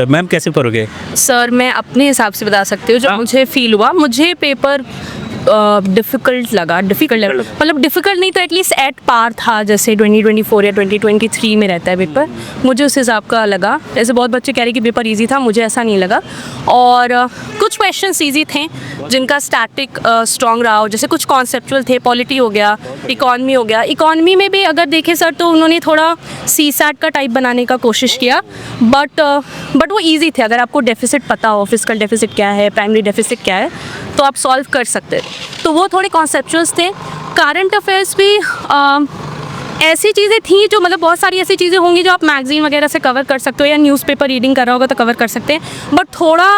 Ma'am कैसे करोगे? Sir मैं अपने हिसाब से बता सकती हूँ जो मुझे फील हुआ। मुझे पेपर डिफ़िकल्ट लगा मतलब डिफ़िकल्ट नहीं तो एटलीस्ट एट पार था, जैसे 2024 या 2023 में रहता है पेपर, मुझे उस हिसाब का लगा। जैसे बहुत बच्चे कह रहे कि पेपर इजी था, मुझे ऐसा नहीं लगा। और कुछ क्वेश्चंस इजी थे जिनका स्टैटिक स्ट्रॉन्ग रहा हो, जैसे कुछ कॉन्सेप्चुअल थे, पॉलिटी हो गया, इकॉनमी हो गया। इकॉनमी में भी अगर देखें सर तो उन्होंने थोड़ा सीसैट का टाइप बनाने का कोशिश किया, बट वो ईजी थे। अगर आपको डेफिसिट पता हो, फिस्कल डेफिसिट क्या है, प्राइमरी डेफिसिट क्या है, तो आप सॉल्व कर सकते हैं। तो वो थोड़े कॉन्सेप्चुअल्स थे। करंट अफेयर्स भी ऐसी चीज़ें थी जो मतलब बहुत सारी ऐसी चीज़ें होंगी जो आप मैगजीन वगैरह से कवर कर सकते हो या न्यूज़पेपर रीडिंग कर रहा होगा तो कवर कर सकते हैं, बट थोड़ा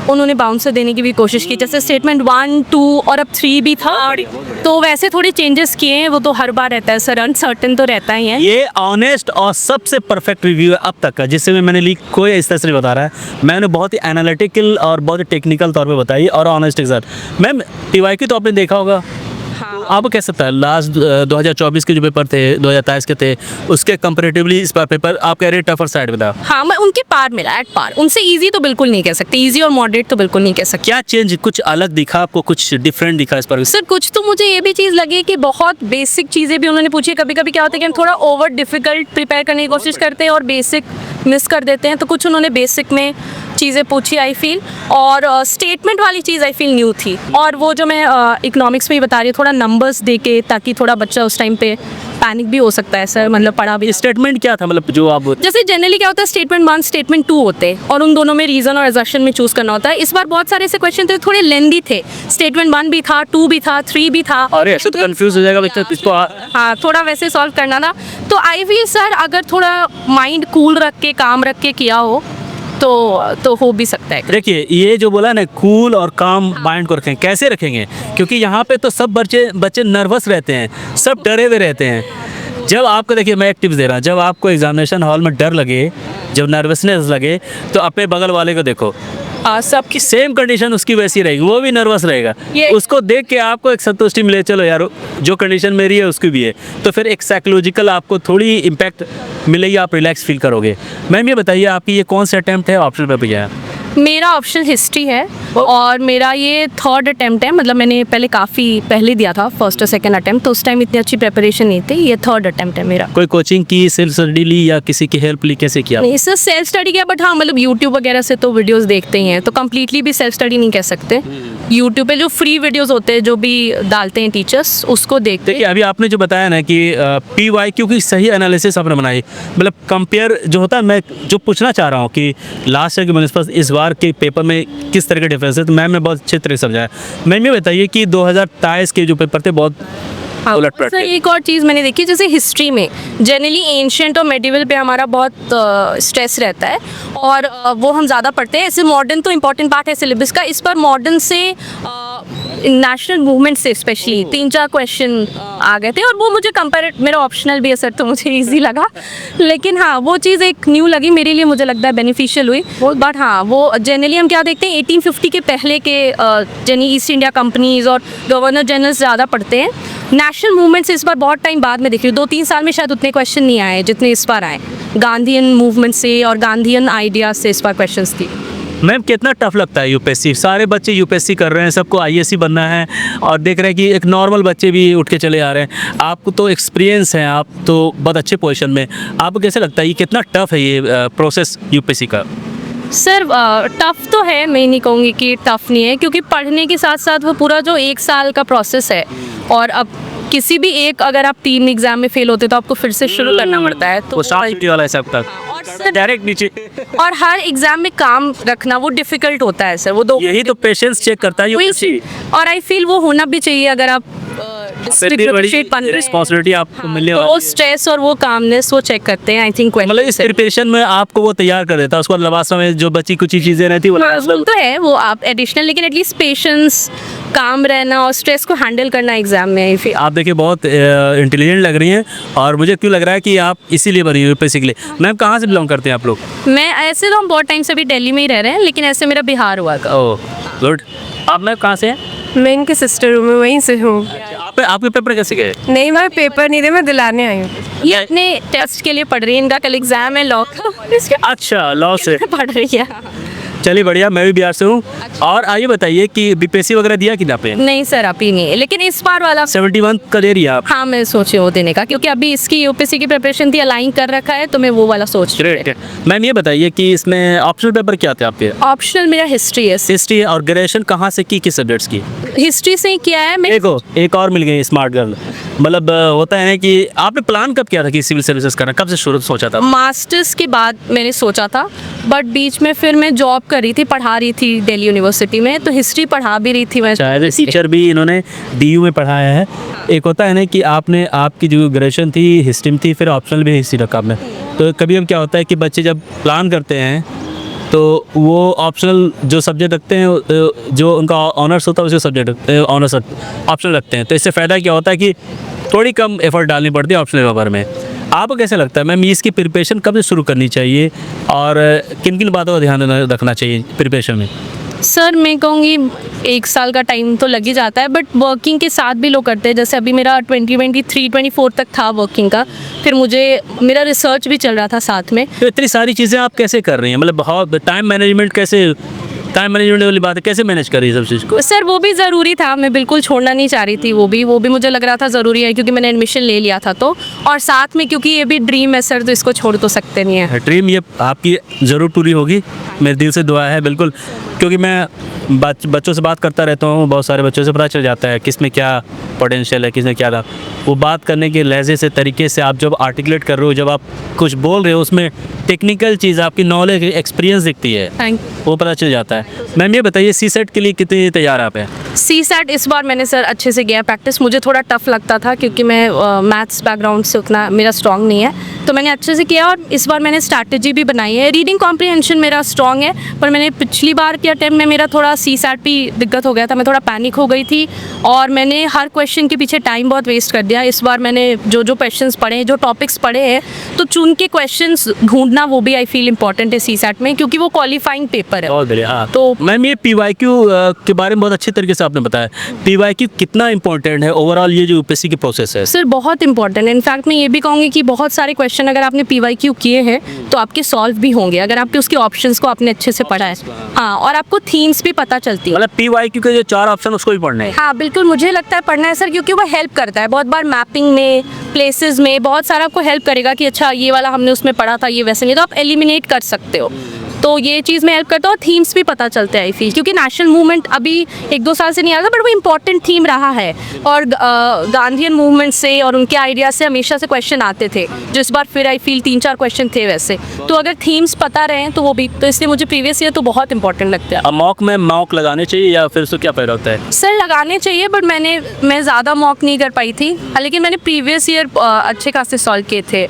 उन्होंने बाउंसर देने की भी कोशिश की। जैसे स्टेटमेंट 1, 2 और अब 3 भी था, तो वैसे थोड़े चेंजेस किए हैं। वो तो हर बार रहता है सर, अनसर्टेन तो रहता ही है। ये ऑनेस्ट और सबसे परफेक्ट रिव्यू है अब तक का, जिससे मैंने ली कोई इस तरह से नहीं बता रहा है। मैंने बहुत ही एनालिटिकल और बहुत ही टेक्निकल तौर पे बताई और ऑनेस्ट के साथ। मैम TYQ तो आपने देखा होगा, आपको कैसा था? लास्ट 2024 के जो पेपर थे, 2023 के थे, उसके कंपैरेटिवली इस बार पेपर आप कह रहे हैं टफर साइड में था। हाँ, मैं उनके पार मिला, एट पार। उनसे इजी तो बिल्कुल नहीं कह सकते, इजी और मॉडरेट तो बिल्कुल नहीं कह सकते। क्या चेंज, कुछ अलग दिखा आपको, कुछ डिफरेंट दिखा इस पर? सर कुछ तो मुझे ये भी चीज़ लगी कि बहुत बेसिक चीज़ें भी उन्होंने पूछी। कभी कभी क्या होता है कि हम थोड़ा ओवर डिफिकल्ट प्रिपेयर करने की कोशिश करते हैं और बेसिक मिस कर देते हैं, तो कुछ उन्होंने बेसिक में चीज़ें पूछी आई फील। और स्टेटमेंट वाली चीज़ आई फील न्यू थी। और वो जो मैं इकोनॉमिक्स में ही बता रही हूँ, थोड़ा नंबर्स दे के, ताकि थोड़ा बच्चा उस टाइम पे पैनिक भी हो सकता है सर, मतलब पढ़ा भी। स्टेटमेंट क्या था, मतलब जो आप जैसे जनरली क्या होता है, स्टेटमेंट 1 स्टेटमेंट 2 होते हैं और उन दोनों में रीज़न और एजम्पशन में चूज़ करना होता है। इस बार बहुत सारे ऐसे क्वेश्चन थे थोड़े लेंदी थे। स्टेटमेंट 1 भी था, 2 भी था, 3 भी था। अरे ऐसे तो कंफ्यूज हो जाएगा बच्चा इसको। हाँ, थोड़ा वैसे सॉल्व करना था। तो आई फील सर अगर थोड़ा माइंड कूल रख के, काम रख के किया हो तो हो भी सकता है। देखिए ये जो बोला ना, कूल और काम माइंड को रखें, कैसे रखेंगे? क्योंकि यहाँ पे तो सब बच्चे नर्वस रहते हैं, सब डरे हुए रहते हैं। जब आपको, देखिए मैं एक टिप्स दे रहा हूँ, जब आपको एग्जामिनेशन हॉल में डर लगे, जब नर्वसनेस लगे, तो अपने बगल वाले को देखो, सबकी सेम कंडीशन उसकी वैसी रहेगी, वो भी नर्वस रहेगा। उसको देख के आपको एक संतुष्टि मिले, चलो यार जो कंडीशन मेरी है उसकी भी है, तो फिर एक साइकोलॉजिकल आपको थोड़ी इम्पैक्ट मिलेगी, आप रिलैक्स फील करोगे। मैम ये बताइए आपकी ये कौन सा अटैम्प्ट है ऑप्शन पे भैया? मेरा ऑप्शनल हिस्ट्री है और मेरा ये 3rd अटैम्प्ट है। मतलब मैंने पहले काफ़ी पहले दिया था, 1st और 2nd अटैम्प्ट, तो उस टाइम इतनी अच्छी प्रिपरेशन नहीं थी। ये 3rd अटैम्प्ट है मेरा। कोई कोचिंग की, सेल्फ स्टडी ली या किसी की हेल्प ली, कैसे किया? नहीं सर, सेल्फ स्टडी किया, बट हाँ मतलब यूट्यूब वगैरह से तो वीडियोस देखते ही हैं, तो कम्प्लीटली भी सेल्फ स्टडी नहीं कह सकते। यूट्यूब पे जो फ्री वीडियोस होते हैं जो भी डालते हैं टीचर्स, उसको देखते हैं। देखिए अभी आपने जो बताया ना कि PYQ की सही एनालिसिस आपने बनाई, मतलब कंपेयर जो होता है, मैं जो पूछना चाह रहा हूँ कि लास्ट ईयर के मुनिसिपल इस बार के पेपर में किस तरह के डिफरेंस है, तो मैम ने बहुत अच्छे तरह से समझाया। मैम ये बताइए कि 2023 के जो पेपर थे बहुत उलट-पलट सर थे। एक और चीज़ मैंने देखी, जैसे हिस्ट्री में जनरली एंशिएंट और मेडिवल पे हमारा बहुत स्ट्रेस रहता है और वो हम ज़्यादा पढ़ते हैं। ऐसे मॉडर्न तो इम्पॉर्टेंट पार्ट है सिलेबस का, इस पर मॉडर्न से नेशनल मूवमेंट से स्पेशली 3-4 क्वेश्चन आ गए थे और वो मुझे कंपेयर, मेरा ऑप्शनल भी है सर तो मुझे इजी लगा, लेकिन हाँ वो चीज़ एक न्यू लगी मेरे लिए, मुझे लगता है बेनिफिशियल हुई। बट हाँ वो जनरली हम क्या देखते हैं, 1850 के पहले के यानी ईस्ट इंडिया कंपनीज और गवर्नर जनरल्स ज़्यादा पढ़ते हैं। नेशनल मूवमेंट से इस बार बहुत टाइम बाद में देख रही हूँ, 2-3 साल में शायद उतने क्वेश्चन नहीं आए जितने इस बार आए। गांधीयन मूवमेंट से और गांधीयन आइडियाज से इस बार क्वेश्चंस थी। मैम कितना टफ लगता है यूपीएससी? सारे बच्चे यूपीएससी कर रहे हैं, सबको आईएएस बनना है और देख रहे हैं कि एक नॉर्मल बच्चे भी उठ के चले आ रहे हैं। आपको तो एक्सपीरियंस है, आप तो बहुत अच्छे पोजीशन में, आपको कैसे लगता है ये कितना टफ है ये प्रोसेस यूपीएससी का? सर टफ़ तो है, मैं नहीं कहूँगी कि टफ़ नहीं है, क्योंकि पढ़ने के साथ साथ वो पूरा जो 1 साल का प्रोसेस है और अब किसी भी एक अगर आप 3 एग्ज़ाम में फेल होते तो आपको फिर से शुरू करना पड़ता है। तो वो 7 वाला है सबका डायरेक्ट नीचे, और हर एग्ज़ाम में काम रखना वो डिफ़िकल्ट होता है सर। वो दो यही तो पेशेंस चेक करता है यूपीएससी, और आई फील वो होना भी चाहिए अगर आप रिस्पॉन्सिबिलिटी आपको मिलने वाली है। वो स्ट्रेस और वो कामनेस वो चेक करते हैं आई थिंक। मतलब इस प्रिपरेशन में आपको वो तैयार कर देता है, उसको लबासा में जो बची कुछ चीज़ें रहती वो तो है वो आप एडिशनल, लेकिन एटलीस्ट पेशेंस, काम रहना और स्ट्रेस को हैंडल करना एग्जाम में। फिर आप देखिए बहुत इंटेलिजेंट लग रही हैं और मुझे क्यों लग रहा है कि आप इसीलिए बनी यूपीएससी के लिए। मैम कहाँ से बिलोंग करते हैं आप लोग? मैं ऐसे तो हम बहुत टाइम से अभी दिल्ली में ही रह रहे हैं, लेकिन ऐसे मेरा बिहार हुआ था। Oh good. आप मैम कहाँ से हैं? मैं इनके सिस्टर हूँ, मैं वहीं से हूँ। आप आपके पेपर कैसे गए? नहीं, मैं पेपर नहीं दे, मैं दिलाने आई हूँ। ये अपने टेस्ट के लिए पढ़ रही है, इनका कल एग्जाम है लॉ का, इसके अच्छा, लॉ से। पढ़ रही है। चलिए बढ़िया, मैं भी बिहार से हूँ। और आइए बताइए कि बीपीएससी वगैरह दिया कि ना पे? नहीं सर, अभी नहीं है, लेकिन इस बार वाला 71 का दे रही है आप? हाँ, मैं सोची वो देने का, क्योंकि अभी इसकी यूपीएससी की प्रिपरेशन थी, अलाइन कर रखा है, तो मैं वो वाला सोच रही ग्रेट। मैम ये बताइए कि इसमें ऑप्शनल पेपर क्या थे आपके? हूँ। ऑप्शनल मेरा हिस्ट्री है। हिस्ट्री और ग्रेजुएशन कहाँ से की, किस सब्जेक्ट्स की? हिस्ट्री से ही किया है मैं। एक और मिल गई स्मार्ट गर्ल। मतलब होता है ना कि आपने प्लान कब किया था कि सिविल सर्विसेज करना, कब से शुरू सोचा था? मास्टर्स के बाद मैंने सोचा था, बट बीच में फिर मैं जॉब कर रही थी, पढ़ा रही थी दिल्ली यूनिवर्सिटी में, तो हिस्ट्री पढ़ा भी रही थी मैं। शायद टीचर भी इन्होंने डीयू में पढ़ाया है। एक होता है ना कि आपने आपकी जो ग्रेजुएशन थी हिस्ट्री में थी, फिर ऑप्शनल भी हिस्ट्री रखा आपने। तो कभी हम क्या होता है कि बच्चे जब प्लान करते हैं तो वो ऑप्शनल जो सब्जेक्ट रखते हैं, जो उनका ऑनर्स होता है उसी सब्जेक्ट ऑनर्स ऑप्शनल रखते हैं। तो इससे फ़ायदा क्या होता है कि थोड़ी कम एफर्ट डालनी पड़ती है ऑप्शनल पेपर में। आपको कैसे लगता है मैम, इसकी प्रिपरेशन कब से शुरू करनी चाहिए और किन किन बातों का ध्यान रखना चाहिए प्रिपरेशन में? सर मैं कहूँगी 1 साल का टाइम तो लग ही जाता है, बट वर्किंग के साथ भी लोग करते हैं। जैसे अभी मेरा 2023-24 तक था वर्किंग का, फिर मुझे मेरा रिसर्च भी चल रहा था साथ में। तो इतनी सारी चीज़ें आप कैसे कर रही हैं? मतलब बहुत टाइम मैनेजमेंट वाली बात है, कैसे मैनेज कर रही है सब चीज़ को? सर वो भी ज़रूरी था, मैं बिल्कुल छोड़ना नहीं चाह रही थी। वो भी मुझे लग रहा था ज़रूरी है, क्योंकि मैंने एडमिशन ले लिया था तो, और साथ में क्योंकि ये भी ड्रीम है सर, तो इसको छोड़ तो सकते नहीं है। ड्रीम ये आपकी ज़रूर पूरी होगी, मेरे दिल से दुआ है बिल्कुल। क्योंकि मैं बच्चों से बात करता रहता हूँ, बहुत सारे बच्चों से पता चल जाता है किस में क्या पोटेंशियल है, किस में क्या था। वो बात करने के लहजे से, तरीके से आप जब आर्टिकुलेट कर रहे हो, जब आप कुछ बोल रहे हो, उसमें टेक्निकल चीज़, आपकी नॉलेज, एक्सपीरियंस दिखती है, थैंक वो पता चल जाता है। मैम ये बताइए सीसेट के लिए कितनी तैयार आप हैं? CSAT इस बार मैंने सर अच्छे से किया प्रैक्टिस। मुझे थोड़ा टफ लगता था, क्योंकि मैं मैथ्स बैकग्राउंड से उतना मेरा स्ट्रॉन्ग नहीं है, तो मैंने अच्छे से किया। और इस बार मैंने स्ट्रैटेजी भी बनाई है। रीडिंग कॉम्प्रिहेंशन मेरा स्ट्रॉन्ग है, पर मैंने पिछली बार के अटेम्प्ट में मेरा थोड़ा CSAT भी दिक्कत हो गया था, मैं थोड़ा पैनिक हो गई थी और मैंने हर क्वेश्चन के पीछे टाइम बहुत वेस्ट कर दिया। इस बार मैंने जो क्वेश्चंस पढ़े हैं, जो टॉपिक्स पढ़े हैं, तो चुन के क्वेश्चंस ढूंढना वो भी आई फील इंपॉर्टेंट है CSAT में, क्योंकि वो क्वालिफाइंग पेपर है। बहुत बढ़िया। हाँ, तो मैम ये PYQ के बारे में बहुत अच्छे तरीके से आपने बताया। PYQ कितना इंपॉर्टेंट है ओवरऑल ये जो यूपीएससी की प्रोसेस है? सर बहुत इंपॉर्टेंट है। इनफैक्ट मैं ये भी कहूँगी कि बहुत सारे क्वेश्चन अगर आपने PYQ किए हैं तो आपके सॉल्व भी होंगे, अगर आपके उसके ऑप्शंस को आपने अच्छे से पढ़ा है। हाँ, और आपको थीम्स भी पता चलती है। मतलब PYQ के जो 4 ऑप्शन उसको भी पढ़ना है? हाँ बिल्कुल, मुझे लगता है पढ़ना है सर, क्योंकि वो हेल्प करता है बहुत बार मैपिंग में, प्लेसेस में, बहुत सारा आपको हेल्प करेगा कि अच्छा ये वाला हमने उसमें पढ़ा था, ये वैसे नहीं, तो आप एलिमिनेट कर सकते हो। तो ये चीज़ में हेल्प करता है और थीम्स भी पता चलते हैं आई फील, क्योंकि नेशनल मूवमेंट अभी 1-2 साल से नहीं आ रहा, बट वो इंपॉर्टेंट थीम रहा है। और गांधीयन मूवमेंट से और उनके आइडिया से हमेशा से क्वेश्चन आते थे, जो इस बार फिर आई फील 3-4 क्वेश्चन थे वैसे। तो अगर थीम्स पता रहे तो वो भी, तो इसलिए मुझे प्रीवियस ईयर तो बहुत इंपॉर्टेंट लगता है। मॉक लगाने चाहिए या फिर उसको क्या फायदा होता है? सर लगाने चाहिए, बट मैं ज़्यादा मॉक नहीं कर पाई थी, लेकिन मैंने प्रीवियस ईयर अच्छे खासे सॉल्व किए थे।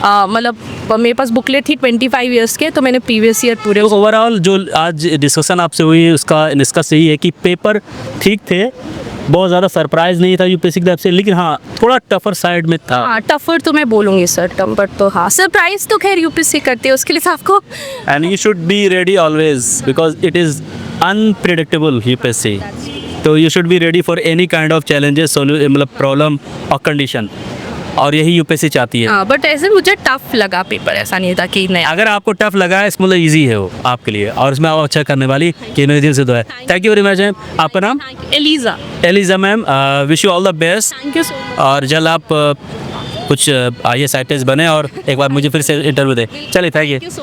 मतलब मेरे पास बुकलेट थी 25 ईयर्स के, तो मैंने प्रीवियस ईयर पूरे। तो ओवरऑल जो आज डिस्कशन आपसे हुई उसका निष्कर्ष यही है कि पेपर ठीक थे, बहुत ज़्यादा सरप्राइज नहीं था यूपीएससी की तरफ से, लेकिन हाँ थोड़ा टफर साइड में था। हाँ टफर तो मैं बोलूँगी सर, टफर तो हाँ, सरप्राइज तो खैर यूपीएससी करते हैं, उसके लिए आपको। And you should be ready always because it is unpredictable UPSC, तो you should be ready for any kind of challenges, मतलब प्रॉब्लम और कंडीशन, और यही यूपीएससी चाहती है। हाँ, बट ऐसे मुझे टफ लगा पेपर, ऐसा नहीं था कि नहीं। अगर आपको टफ लगा है इसमें मतलब ईजी है वो आपके लिए, और इसमें आप अच्छा करने वाली कि मेरे दिल से दुआ है। Thank you very much ma'am. आपका नाम? Eliza ma'am. Wish you all the best. Thank you so much. और जल्द आप कुछ IAS ITS बने और एक बार मुझे फिर से इंटरव्यू दें। चलिए, थैंक यू।